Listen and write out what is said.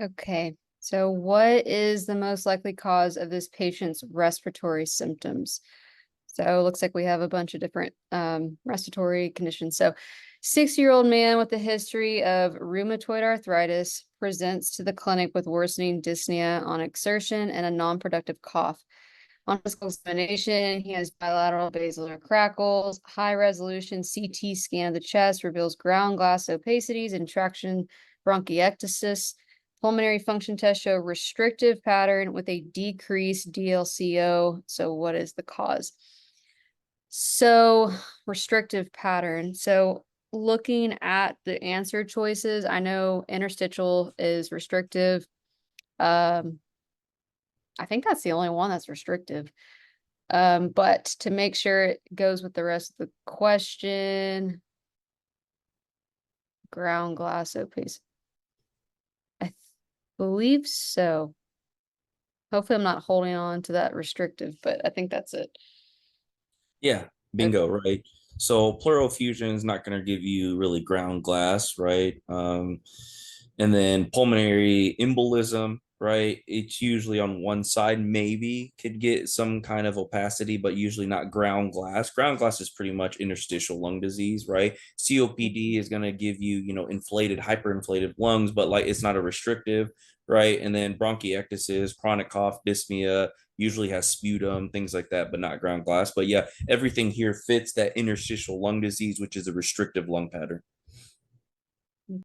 Okay. So what is the most likely cause of this patient's respiratory symptoms? So it looks like we have a bunch of different respiratory conditions. So 60-year-old man with a history of rheumatoid arthritis presents to the clinic with worsening dyspnea on exertion and a non-productive cough. On physical examination, he has bilateral basilar crackles. High resolution CT scan of the chest reveals ground glass opacities and traction bronchiectasis. Pulmonary function tests show restrictive pattern with a decreased DLCO. So what is the cause? So restrictive pattern. So looking at the answer choices, I know interstitial is restrictive. I think that's the only one that's restrictive. But to make sure it goes with the rest of the question, ground glass opaque. I believe so. Hopefully I'm not holding on to that restrictive, but I think that's it. Yeah, bingo, Okay. right? So pleural fusion is not going to give you really ground glass, right? And then pulmonary embolism, right? It's usually on one side, maybe could get some kind of opacity, but usually not ground glass. Ground glass is pretty much interstitial lung disease, right? COPD is going to give you, inflated, hyperinflated lungs, but like it's not a restrictive, right? And then bronchiectasis, chronic cough, dyspnea, usually has sputum, things like that, but not ground glass. But yeah, everything here fits that interstitial lung disease, which is a restrictive lung pattern.